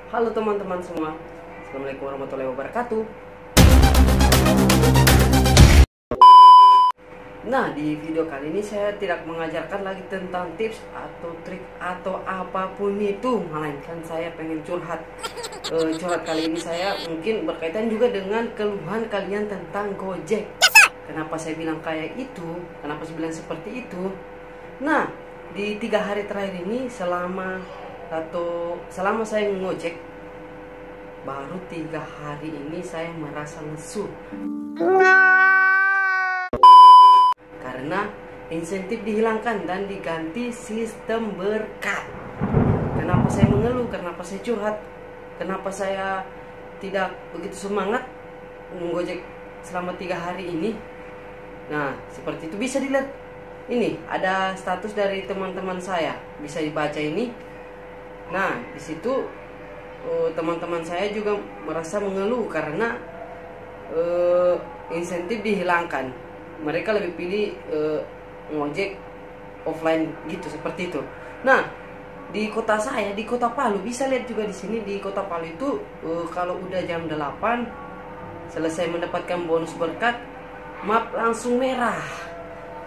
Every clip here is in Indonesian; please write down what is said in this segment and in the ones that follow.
Halo teman-teman semua, Assalamualaikum warahmatullahi wabarakatuh. Nah, di video kali ini saya tidak mengajarkan lagi tentang tips atau trik atau apapun itu, melainkan saya pengen curhat. Curhat kali ini saya mungkin berkaitan juga dengan keluhan kalian tentang Gojek. Kenapa saya bilang kayak itu? Kenapa saya bilang seperti itu? Nah, di 3 hari terakhir ini selama saya ngojek, baru 3 hari ini saya merasa lesu karena insentif dihilangkan dan diganti sistem berkat. Kenapa saya mengeluh? Kenapa saya curhat? Kenapa saya tidak begitu semangat mengojek selama 3 hari ini? Nah, seperti itu bisa dilihat. Ini ada status dari teman-teman saya, bisa dibaca ini. Nah, di situ teman-teman saya juga merasa mengeluh karena insentif dihilangkan. Mereka lebih pilih ngojek offline gitu, seperti itu. Nah, di kota saya, di kota Palu, bisa lihat juga di sini di kota Palu itu kalau udah jam 8 selesai mendapatkan bonus berkat, map langsung merah.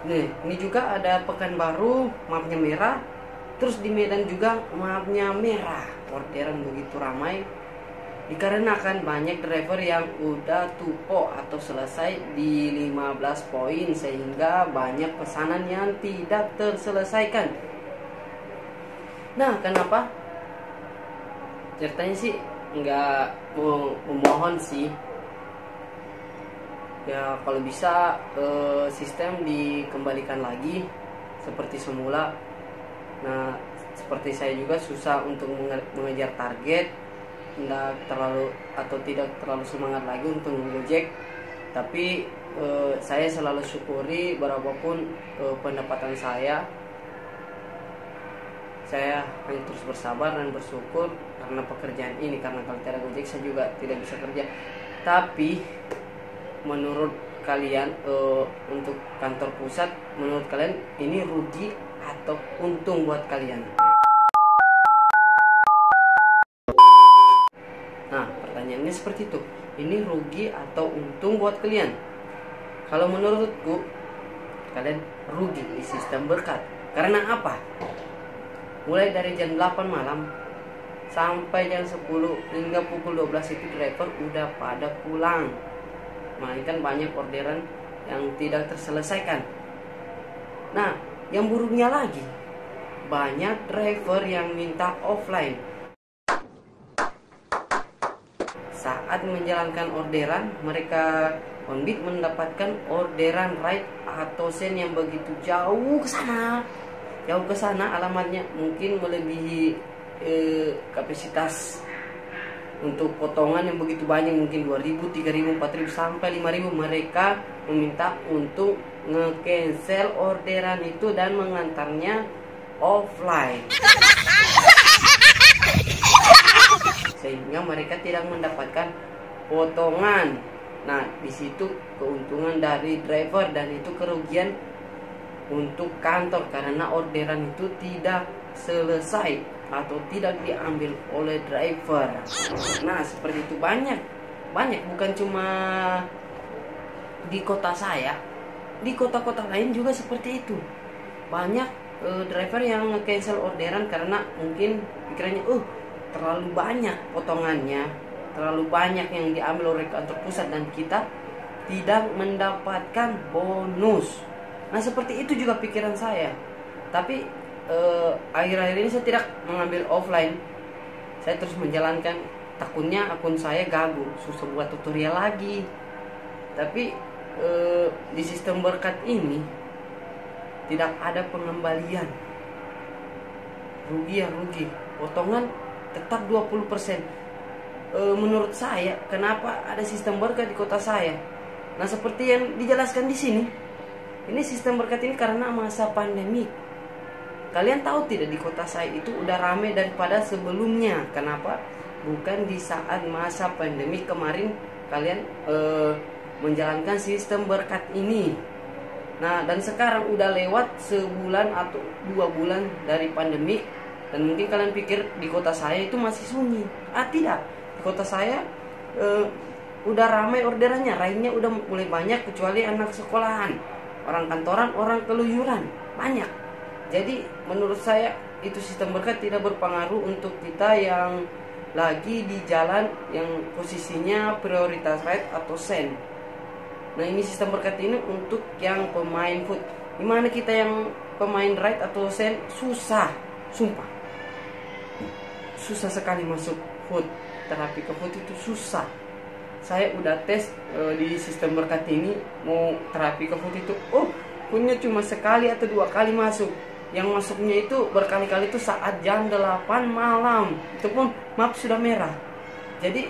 Nih, ini juga ada Pekanbaru, mapnya merah. Terus di Medan juga mapnya merah. Orderan begitu ramai dikarenakan banyak driver yang udah tupo atau selesai di 15 poin, sehingga banyak pesanan yang tidak terselesaikan. Nah, kenapa? Ceritanya sih nggak memohon sih. Ya, kalau bisa sistem dikembalikan lagi seperti semula. Nah, seperti saya juga susah untuk mengejar target, tidak terlalu semangat lagi untuk mengojek. Tapi saya selalu syukuri berapapun pendapatan saya hanya terus bersabar dan bersyukur karena pekerjaan ini. Karena kalau tidak gojek saya juga tidak bisa kerja. Tapi menurut kalian, untuk kantor pusat, menurut kalian ini rugi atau untung buat kalian? Nah, pertanyaannya seperti itu. Ini rugi atau untung buat kalian? Kalau menurutku, kalian rugi di sistem berkat. Karena apa? Mulai dari jam 8 malam sampai jam 10 hingga pukul 12 itu driver udah pada pulang. Melainkan banyak orderan yang tidak terselesaikan. Nah, yang buruknya lagi, banyak driver yang minta offline. Saat menjalankan orderan, mereka onbit mendapatkan orderan ride atau sen yang begitu jauh ke sana. Jauh ke sana, alamatnya mungkin melebihi kapasitas. Untuk potongan yang begitu banyak, mungkin 2.000, 3.000, 4.000 sampai 5.000, mereka meminta untuk nge-cancel orderan itu dan mengantarnya offline. Sehingga mereka tidak mendapatkan potongan. Nah, di situ keuntungan dari driver dan itu kerugian untuk kantor karena orderan itu tidak selesai atau tidak diambil oleh driver. Nah, seperti itu banyak bukan cuma di kota saya, di kota-kota lain juga seperti itu. Banyak driver yang nge-cancel orderan karena mungkin pikirannya terlalu banyak potongannya, terlalu banyak yang diambil oleh kantor pusat dan kita tidak mendapatkan bonus. Nah, seperti itu juga pikiran saya. Tapi akhir-akhir ini saya tidak mengambil offline. Saya terus menjalankan. Takutnya akun saya gagu, susah buat tutorial lagi. Tapi di sistem berkat ini tidak ada pengembalian. Rugi ya rugi. Potongan tetap 20%. Menurut saya, kenapa ada sistem berkat di kota saya? Nah, seperti yang dijelaskan di sini, ini sistem berkat ini karena masa pandemi. Kalian tahu tidak, di kota saya itu udah rame daripada sebelumnya. Kenapa? Bukan di saat masa pandemi kemarin kalian menjalankan sistem berkat ini. Nah, dan sekarang udah lewat sebulan atau 2 bulan dari pandemi. Dan mungkin kalian pikir di kota saya itu masih sunyi. Tidak, di kota saya udah ramai orderannya, ride-nya udah mulai banyak, kecuali anak sekolahan, orang kantoran, orang keluyuran, banyak. Jadi menurut saya itu sistem berkat tidak berpengaruh untuk kita yang lagi di jalan yang posisinya prioritas ride atau sen. Nah, ini sistem berkat ini untuk yang pemain foot. Dimana kita yang pemain ride atau sen susah, sumpah susah sekali masuk foot. Terapi ke foot itu susah. Saya udah tes di sistem berkat ini, mau terapi ke foot itu punya cuma sekali atau 2 kali masuk. Yang masuknya itu berkali-kali itu saat jam 8 malam, itu pun map sudah merah. Jadi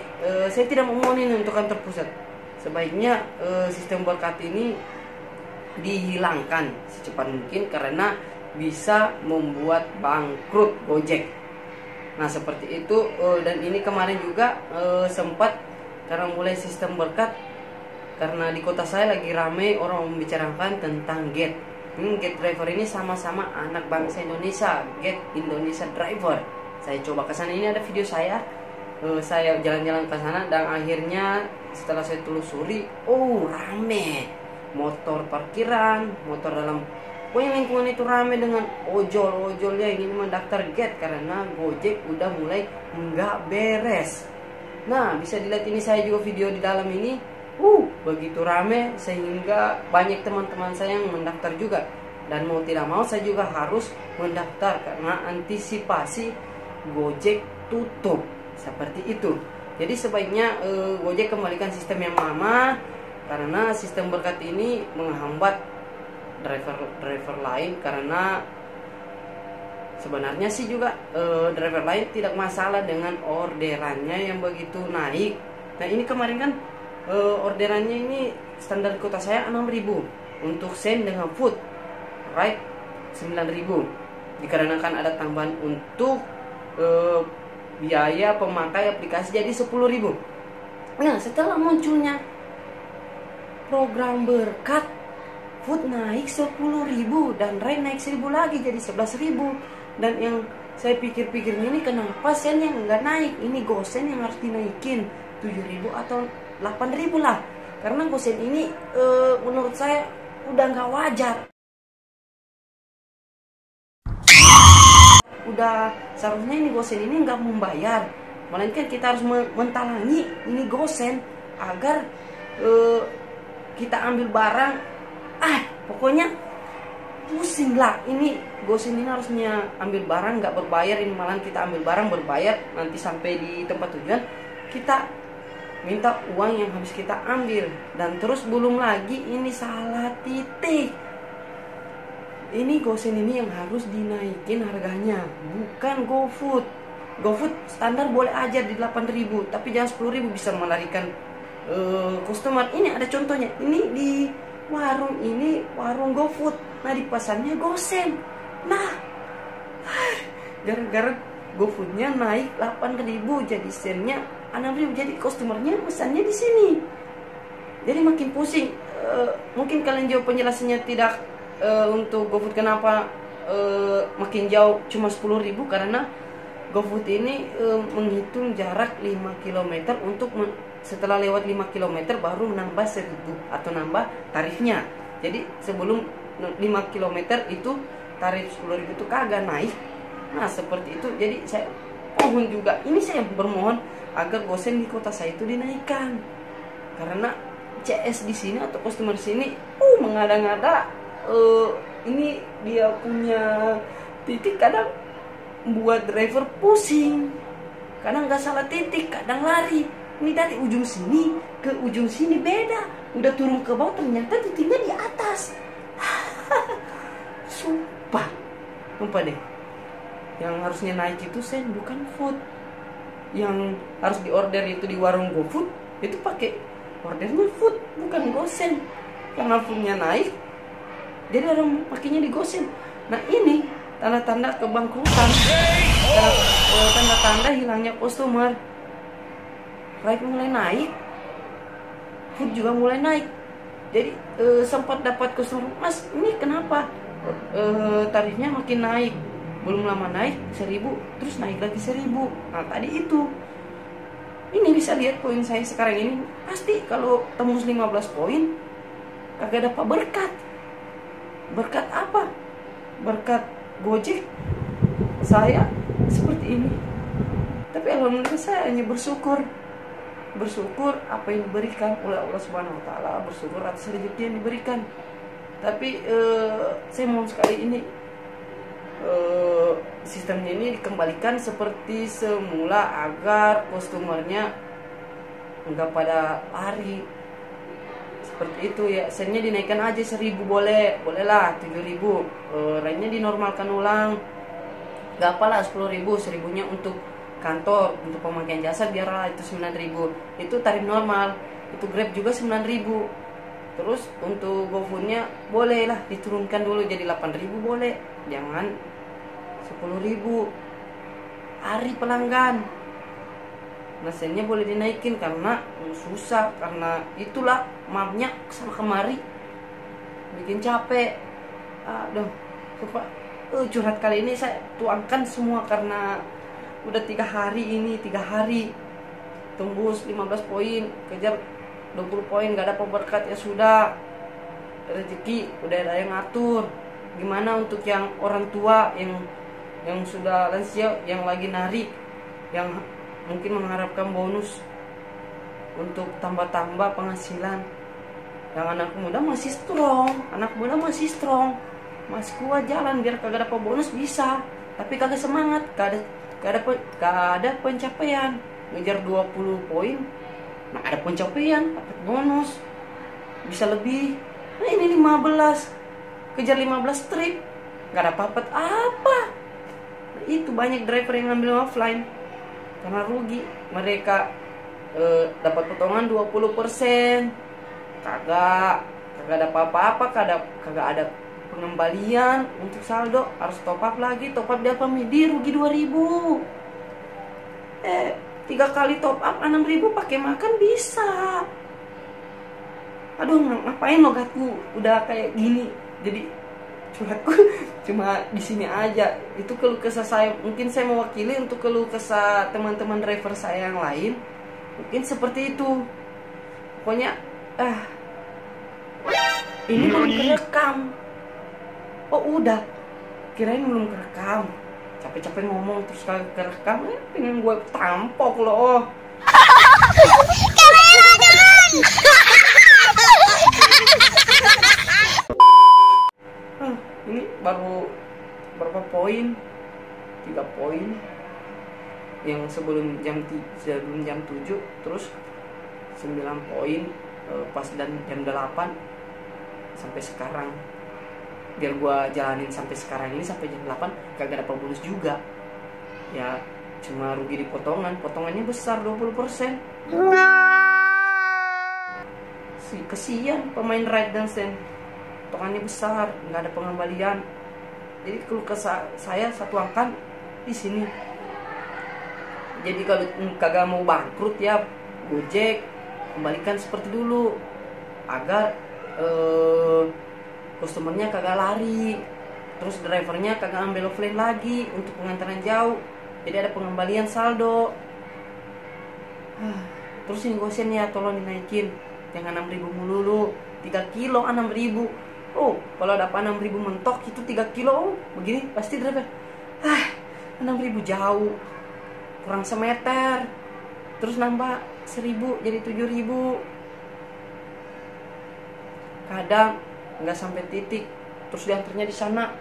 saya tidak mau ini untuk kantor pusat. Sebaiknya sistem berkat ini dihilangkan secepat mungkin, karena bisa membuat bangkrut Gojek. Nah, seperti itu. Dan ini kemarin juga sempat, karena mulai sistem berkat, karena di kota saya lagi ramai orang membicarakan tentang Get. Get driver ini sama-sama anak bangsa Indonesia, Get Indonesia Driver. Saya coba ke sana, ini ada video saya jalan-jalan ke sana, dan akhirnya setelah saya telusuri, rame motor parkiran, motor dalam lingkungan itu rame dengan ojol-ojolnya ingin mendaftar Get karena Gojek udah mulai nggak beres. Nah, bisa dilihat ini saya juga video di dalam ini, begitu rame sehingga banyak teman-teman saya yang mendaftar juga. Dan mau tidak mau saya juga harus mendaftar karena antisipasi Gojek tutup seperti itu. Jadi sebaiknya Gojek kembalikan sistem yang lama, karena sistem berkat ini menghambat driver lain. Karena sebenarnya sih juga driver lain tidak masalah dengan orderannya yang begitu naik. Nah, ini kemarin kan orderannya ini standar kota saya 6.000 untuk sen dengan food ride 9.000, dikarenakan ada tambahan untuk biaya pemakai aplikasi jadi 10.000. Nah, setelah munculnya program berkat, food naik 10.000 dan ride naik 1.000 lagi jadi 11.000. Dan yang saya pikir-pikir ini, kenapa sen yang nggak naik? Ini GoSen yang harus dinaikin 7.000 atau 8.000 lah. Karena GoSen ini menurut saya udah nggak wajar. Udah seharusnya ini GoSen ini nggak membayar, melainkan kita harus mentalangi ini GoSen agar kita ambil barang. Pokoknya pusing lah. Ini GoSen ini harusnya ambil barang nggak berbayar, ini malah kita ambil barang berbayar. Nanti sampai di tempat tujuan kita minta uang yang habis kita ambil. Dan terus belum lagi ini salah titik. Ini GoSen ini yang harus dinaikin harganya, bukan GoFood. GoFood standar boleh aja di 8.000, tapi jangan 10.000, bisa melarikan customer. Ini ada contohnya, ini di warung, ini warung GoFood, nah di pasarnya GoSen. Nah, gara-gara GoFoodnya naik 8.000, jadi sennya 6.000, jadi customernya pesannya di sini. Jadi makin pusing. Mungkin kalian jauh penjelasannya tidak untuk GoFood kenapa makin jauh cuma 10.000, karena GoFood ini menghitung jarak 5 km untuk setelah lewat 5 km baru nambah 1.000 atau nambah tarifnya. Jadi sebelum 5 km itu tarif 10.000 itu kagak naik. Nah, seperti itu. Jadi saya mohon juga, ini saya bermohon agar GoSen di kota saya itu dinaikkan. Karena CS di sini atau customer di sini mengada-ngada ini dia punya titik, kadang buat driver pusing. Kadang nggak salah titik, kadang lari. Ini dari ujung sini ke ujung sini beda. Udah turun ke bawah ternyata titiknya di atas. Sumpah deh. Yang harusnya naik itu sen, bukan food. Yang harus diorder itu di warung GoFood, itu pakai ordernya food, bukan GoSen. Karena foodnya naik, jadi orang pakainya di GoSen. Nah, ini tanda-tanda kebangkrutan, tanda-tanda hilangnya customer. Ride mulai naik, food juga mulai naik. Jadi sempat dapat customer, Mas, ini kenapa tarifnya makin naik? belum lama naik 1.000, terus naik lagi 1.000. Nah tadi itu, ini bisa lihat poin saya sekarang ini, pasti kalau tembus 15 poin kagak dapat berkat. Berkat apa? Berkat Gojek saya seperti ini. Tapi alhamdulillah saya hanya bersyukur apa yang diberikan oleh Allah Subhanahu Wa Taala, bersyukur atas rezeki yang diberikan. Tapi saya mohon sekali ini, sistemnya ini dikembalikan seperti semula agar customernya enggak pada lari seperti itu ya. Sennya dinaikkan aja 1.000 bolehlah 7.000, lainnya dinormalkan ulang. Gak apalah 10.000, 1.000-nya untuk kantor, untuk pemakaian jasa biarlah itu 9.000, itu tarif normal. Itu Grab juga 9.000. Terus untuk GoFood-nya bolehlah diturunkan dulu jadi 8.000 boleh, jangan 10.000 hari pelanggan. Mesennya boleh dinaikin karena susah, karena itulah mapnya kesana kemari bikin capek. Aduh, curhat kali ini saya tuangkan semua karena udah 3 hari tembus 15 poin, kejar 20 poin gak ada berkat. Ya sudah, rezeki udah ada yang ngatur. Gimana untuk yang orang tua yang sudah lansia, yang lagi narik, yang mungkin mengharapkan bonus untuk tambah-tambah penghasilan. Yang anak muda masih strong, masih kuat jalan biar kagak dapat bonus bisa, tapi kagak semangat, kagak ada pencapaian. Ngejar 20 poin, nah ada pencapaian, dapat bonus, bisa lebih. Nah ini 15, kejar 15 trip, gak dapat apa. Nah, itu banyak driver yang ngambil offline karena rugi. Mereka dapat potongan 20%, kagak dapat apa-apa, kagak ada pengembalian untuk saldo, harus top up lagi. Top up dia pemidi rugi 2.000. 3 kali top up 6.000 pakai makan bisa. Aduh, ngapain logatku udah kayak gini. Jadi curhatku cuma di sini aja. Itu keluh kesah saya. Mungkin saya mewakili untuk keluh kesah teman-teman driver saya yang lain. Mungkin seperti itu. Pokoknya ini belum kerekam. Oh udah, kirain belum kerekam. Capek-capek ngomong terus kagak kerekam, pengen gue tampok loh. Ini baru berapa poin? 3 poin. Yang sebelum jam 7 terus 9 poin pas dan jam 8 sampai sekarang. Biar gua jalanin sampai sekarang ini, sampai jam 8 kagak dapat bonus juga. Ya cuma rugi di potongannya besar 20%. Kesian pemain ride dan stand, potongannya besar, nggak ada pengembalian. Jadi keluh kesah saya satu angkan di sini. Jadi kalau kagak mau bangkrut ya Gojek, kembalikan seperti dulu agar customernya kagak lari, terus drivernya kagak ambil offline lagi untuk pengantaran jauh, jadi ada pengembalian saldo. Terus ini gosennya tolong dinaikin, jangan 6.000 mulu, 3 kilo 6.000. Oh kalau dapat 6.000 mentok itu 3 kilo begini pasti driver 6.000 jauh, kurang semeter, terus nambah 1.000 jadi 7.000. Kadang nggak sampai titik, terus diantarnya di sana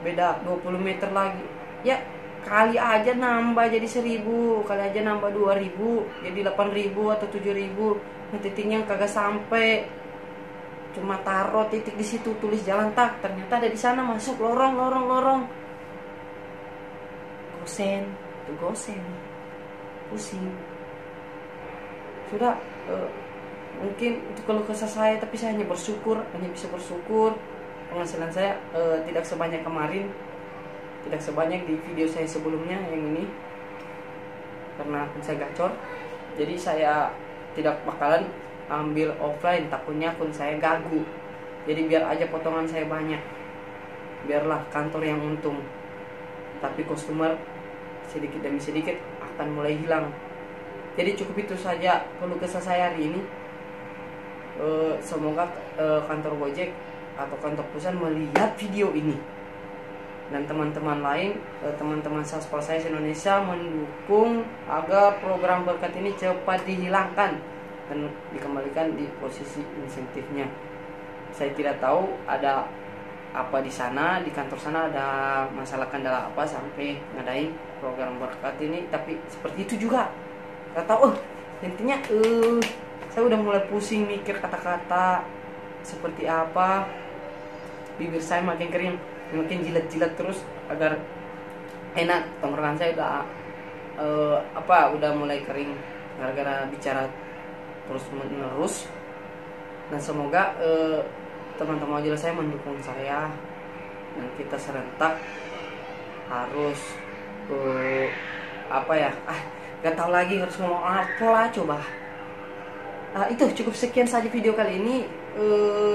beda 20 meter lagi. Ya kali aja nambah jadi 1.000, kali aja nambah 2.000 jadi 8.000 atau 7.000. Nah titiknya kagak sampai, cuma taruh titik di situ, tulis jalan tak, ternyata ada di sana, masuk lorong. Gosen pusing. Sudah mungkin itu keluh kesah saya, tapi saya hanya bisa bersyukur. Penghasilan saya tidak sebanyak kemarin, tidak sebanyak di video saya sebelumnya yang ini, karena akun saya gacor. Jadi saya tidak bakalan ambil offline, takutnya akun saya gagu. Jadi biar aja potongan saya banyak, biarlah kantor yang untung. tapi customer sedikit demi sedikit akan mulai hilang. Jadi cukup itu saja keluh kesah saya hari ini. Semoga kantor Gojek atau kantor perusahaan melihat video ini, dan teman-teman lain, teman-teman Saspol saya Indonesia mendukung agar program berkat ini cepat dihilangkan dan dikembalikan di posisi insentifnya. Saya tidak tahu ada apa di sana, di kantor sana ada masalah kendala apa sampai ngadain program berkat ini, tapi seperti itu juga. Gak tahu, intinya saya udah mulai pusing mikir kata-kata seperti apa. Bibir saya makin kering, makin jilat-jilat terus agar enak. Tenggorokan saya udah mulai kering gara-gara bicara terus menerus. Dan semoga teman-teman ojol saya mendukung saya, dan kita serentak harus gak tahu lagi harus ngomong apa lah, coba. Itu cukup sekian saja video kali ini.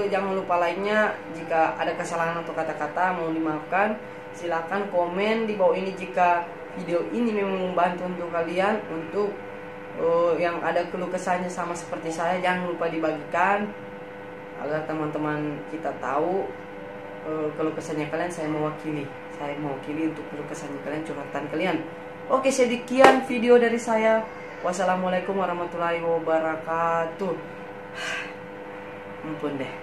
Jangan lupa lainnya, jika ada kesalahan atau kata-kata mau dimaafkan, silakan komen di bawah ini jika video ini memang membantu untuk kalian. Untuk yang ada keluh kesahnya sama seperti saya, jangan lupa dibagikan agar teman-teman kita tahu keluh kesahnya kalian. Saya mewakili untuk keluh kesahnya kalian, curhatan kalian. Oke, sekian video dari saya. Wassalamualaikum warahmatullahi wabarakatuh. Ampun deh.